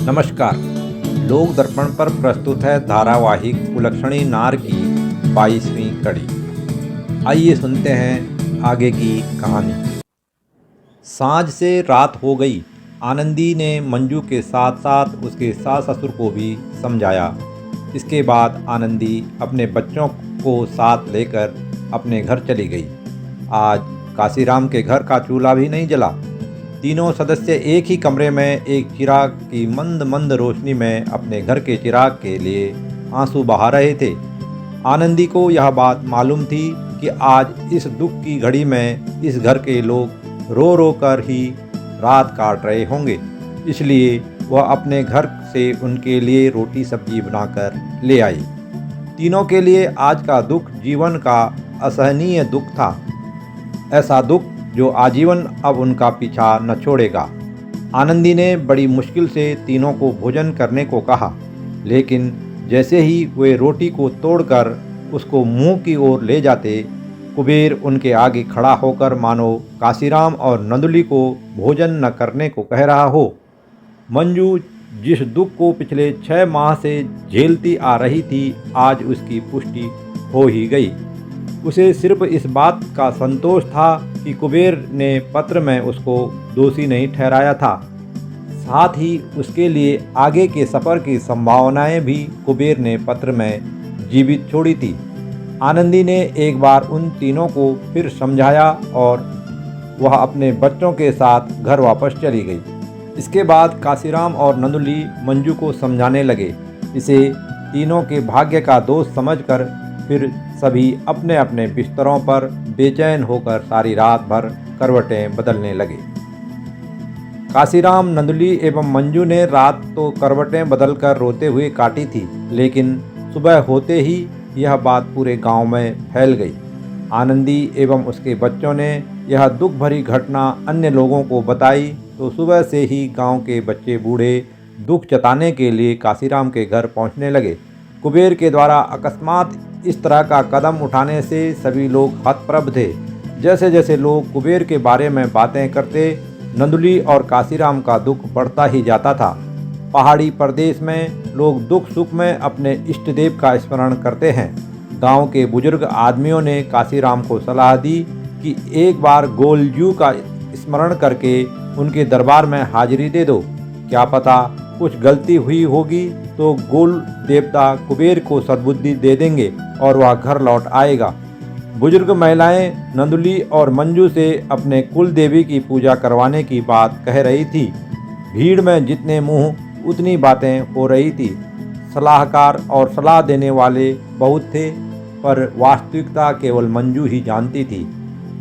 नमस्कार। लोक दर्पण पर प्रस्तुत है धारावाहिक कुलक्षणी नार की 22वीं कड़ी। आइए सुनते हैं आगे की कहानी। सांझ से रात हो गई। आनंदी ने मंजू के साथ साथ उसके सास ससुर को भी समझाया। इसके बाद आनंदी अपने बच्चों को साथ लेकर अपने घर चली गई। आज काशीराम के घर का चूल्हा भी नहीं जला। तीनों सदस्य एक ही कमरे में एक चिराग की मंद मंद रोशनी में अपने घर के चिराग के लिए आंसू बहा रहे थे। आनंदी को यह बात मालूम थी कि आज इस दुख की घड़ी में इस घर के लोग रो रो कर ही रात काट रहे होंगे, इसलिए वह अपने घर से उनके लिए रोटी सब्जी बनाकर ले आई। तीनों के लिए आज का दुख जीवन का असहनीय दुख था, ऐसा दुख जो आजीवन अब उनका पीछा न छोड़ेगा। आनंदी ने बड़ी मुश्किल से तीनों को भोजन करने को कहा, लेकिन जैसे ही वे रोटी को तोड़कर उसको मुंह की ओर ले जाते, कुबेर उनके आगे खड़ा होकर मानो काशीराम और नंदुली को भोजन न करने को कह रहा हो। मंजू जिस दुख को पिछले 6 माह से झेलती आ रही थी, आज उसकी पुष्टि हो ही गई। उसे सिर्फ इस बात का संतोष था कि कुबेर ने पत्र में उसको दोषी नहीं ठहराया था। साथ ही उसके लिए आगे के सफ़र की संभावनाएं भी कुबेर ने पत्र में जीवित छोड़ी थी। आनंदी ने एक बार उन तीनों को फिर समझाया और वह अपने बच्चों के साथ घर वापस चली गई। इसके बाद काशीराम और नंदुली मंजू को समझाने लगे। इसे तीनों के भाग्य का दोष समझकर फिर सभी अपने अपने बिस्तरों पर बेचैन होकर सारी रात भर करवटें बदलने लगे। काशीराम, नंदुली एवं मंजू ने रात तो करवटें बदलकर रोते हुए काटी थी, लेकिन सुबह होते ही यह बात पूरे गांव में फैल गई। आनंदी एवं उसके बच्चों ने यह दुख भरी घटना अन्य लोगों को बताई तो सुबह से ही गांव के बच्चे बूढ़े दुख जताने के लिए काशीराम के घर पहुंचने लगे। कुबेर के द्वारा अकस्मात इस तरह का कदम उठाने से सभी लोग हतप्रभ थे। जैसे जैसे लोग कुबेर के बारे में बातें करते, नंदुली और काशीराम का दुख बढ़ता ही जाता था। पहाड़ी प्रदेश में लोग दुख सुख में अपने इष्ट देव का स्मरण करते हैं। गांव के बुजुर्ग आदमियों ने काशीराम को सलाह दी कि एक बार गोलजू का स्मरण करके उनके दरबार में हाजिरी दे दो। क्या पता कुछ गलती हुई होगी तो गोल देवता कुबेर को सद्बुद्धि दे देंगे और वह घर लौट आएगा। बुजुर्ग महिलाएं नंदुली और मंजू से अपने कुल देवी की पूजा करवाने की बात कह रही थी। भीड़ में जितने मुंह उतनी बातें हो रही थी। सलाहकार और सलाह देने वाले बहुत थे, पर वास्तविकता केवल मंजू ही जानती थी।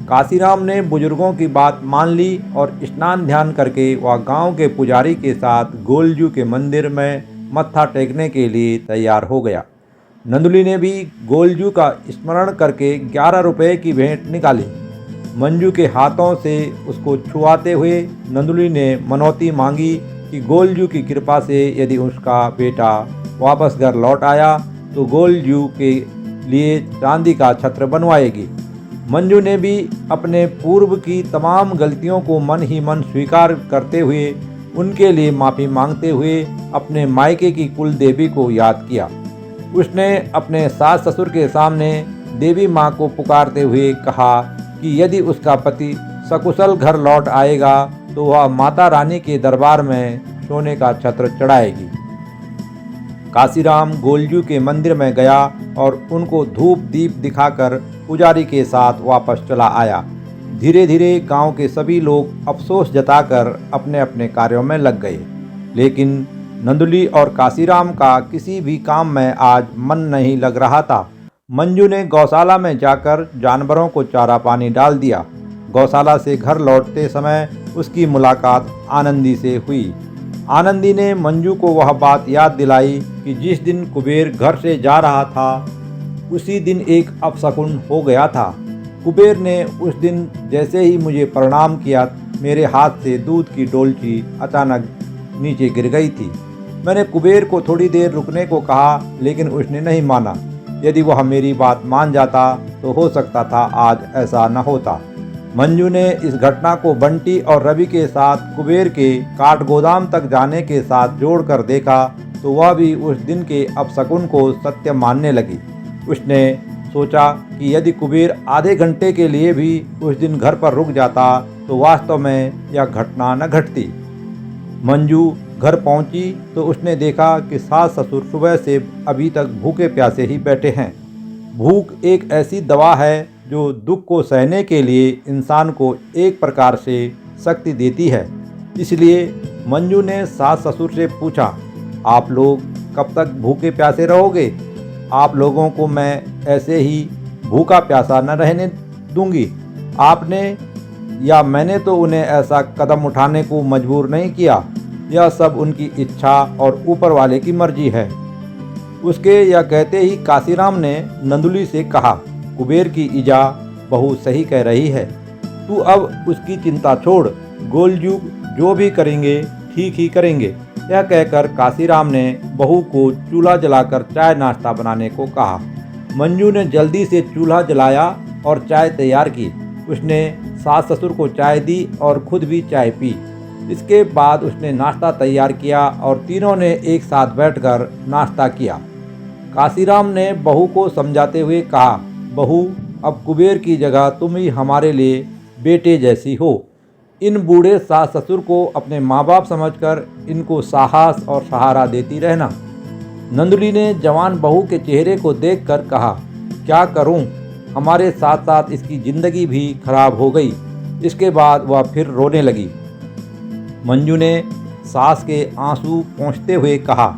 काशीराम ने बुजुर्गों की बात मान ली और स्नान ध्यान करके वह गांव के पुजारी के साथ गोलजू के मंदिर में मत्था टेकने के लिए तैयार हो गया। नंदुली ने भी गोलजू का स्मरण करके 11 रुपये की भेंट निकाली। मंजू के हाथों से उसको छुआते हुए नंदुली ने मनौती मांगी कि गोलजू की कृपा से यदि उसका बेटा वापस घर लौट आया तो गोलजू के लिए चांदी का छत्र बनवाएगी। मंजू ने भी अपने पूर्व की तमाम गलतियों को मन ही मन स्वीकार करते हुए उनके लिए माफ़ी मांगते हुए अपने मायके की कुल देवी को याद किया। उसने अपने सास ससुर के सामने देवी माँ को पुकारते हुए कहा कि यदि उसका पति सकुशल घर लौट आएगा तो वह माता रानी के दरबार में सोने का छत्र चढ़ाएगी। काशीराम गोलजू के मंदिर में गया और उनको धूप दीप दिखाकर पुजारी के साथ वापस चला आया। धीरे धीरे गांव के सभी लोग अफसोस जताकर अपने अपने कार्यों में लग गए, लेकिन नंदुली और काशीराम का किसी भी काम में आज मन नहीं लग रहा था। मंजू ने गौशाला में जाकर जानवरों को चारा पानी डाल दिया। गौशाला से घर लौटते समय उसकी मुलाकात आनंदी से हुई। आनंदी ने मंजू को वह बात याद दिलाई कि जिस दिन कुबेर घर से जा रहा था उसी दिन एक अपशकुन हो गया था। कुबेर ने उस दिन जैसे ही मुझे प्रणाम किया, मेरे हाथ से दूध की डोलची अचानक नीचे गिर गई थी। मैंने कुबेर को थोड़ी देर रुकने को कहा, लेकिन उसने नहीं माना। यदि वह मेरी बात मान जाता तो हो सकता था आज ऐसा न होता। मंजू ने इस घटना को बंटी और रवि के साथ कुबेर के काठ गोदाम तक जाने के साथ जोड़कर देखा तो वह भी उस दिन के अपशकुन को सत्य मानने लगी। उसने सोचा कि यदि कुबेर आधे घंटे के लिए भी उस दिन घर पर रुक जाता तो वास्तव में यह घटना न घटती। मंजू घर पहुंची तो उसने देखा कि सास ससुर सुबह से अभी तक भूखे प्यासे ही बैठे हैं। भूख एक ऐसी दवा है जो दुख को सहने के लिए इंसान को एक प्रकार से शक्ति देती है। इसलिए मंजू ने सास ससुर से पूछा, आप लोग कब तक भूखे प्यासे रहोगे? आप लोगों को मैं ऐसे ही भूखा प्यासा न रहने दूंगी। आपने या मैंने तो उन्हें ऐसा कदम उठाने को मजबूर नहीं किया। यह सब उनकी इच्छा और ऊपर वाले की मर्जी है। उसके यह कहते ही काशीराम ने नंदुली से कहा, कुबेर की इजा बहू सही कह रही है। तू अब उसकी चिंता छोड़, गोलजुग जो भी करेंगे ठीक ही करेंगे। यह कहकर काशीराम ने बहू को चूल्हा जलाकर चाय नाश्ता बनाने को कहा। मंजू ने जल्दी से चूल्हा जलाया और चाय तैयार की। उसने सास ससुर को चाय दी और खुद भी चाय पी। इसके बाद उसने नाश्ता तैयार किया और तीनों ने एक साथ बैठकर नाश्ता किया। काशीराम ने बहू को समझाते हुए कहा, बहू अब कुबेर की जगह तुम ही हमारे लिए बेटे जैसी हो। इन बूढ़े सास ससुर को अपने माँ बाप समझकर इनको साहस और सहारा देती रहना। नंदुली ने जवान बहू के चेहरे को देखकर कहा, क्या करूं, हमारे साथ साथ इसकी ज़िंदगी भी खराब हो गई। इसके बाद वह फिर रोने लगी। मंजू ने सास के आंसू पोंछते हुए कहा,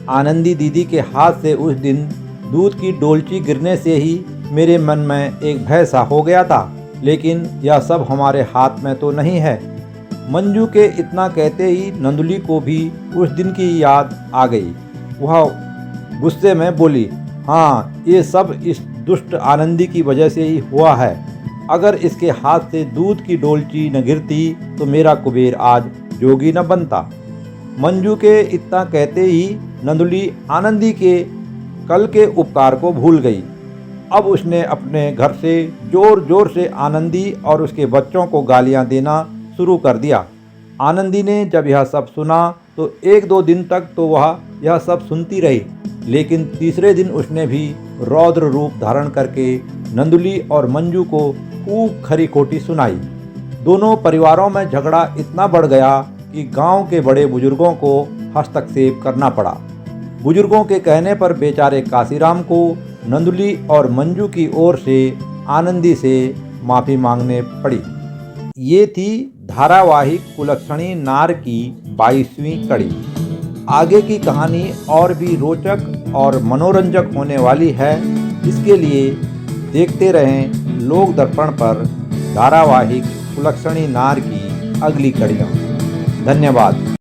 आनंदी दीदी के हाथ से उस दिन दूध की डोलची गिरने से ही मेरे मन में एक भय सा हो गया था, लेकिन यह सब हमारे हाथ में तो नहीं है। मंजू के इतना कहते ही नंदुली को भी उस दिन की याद आ गई। वह गुस्से में बोली, हाँ ये सब इस दुष्ट आनंदी की वजह से ही हुआ है। अगर इसके हाथ से दूध की डोलची न गिरती तो मेरा कुबेर आज जोगी न बनता। मंजू के इतना कहते ही नंदुली आनंदी के कल के उपकार को भूल गई। अब उसने अपने घर से जोर जोर से आनंदी और उसके बच्चों को गालियां देना शुरू कर दिया। आनंदी ने जब यह सब सुना तो एक दो दिन तक तो वह यह सब सुनती रही, लेकिन तीसरे दिन उसने भी रौद्र रूप धारण करके नंदुली और मंजू को खूब खरी खोटी सुनाई। दोनों परिवारों में झगड़ा इतना बढ़ गया कि गांव के बड़े बुजुर्गों को हस्तक्षेप करना पड़ा। बुजुर्गों के कहने पर बेचारे काशीराम को नंदुली और मंजू की ओर से आनंदी से माफ़ी मांगने पड़ी। ये थी धारावाहिक कुलक्षणी नार की 22वीं कड़ी। आगे की कहानी और भी रोचक और मनोरंजक होने वाली है। इसके लिए देखते रहें लोक दर्पण पर धारावाहिक कुलक्षणी नार की अगली कड़ियाँ। धन्यवाद।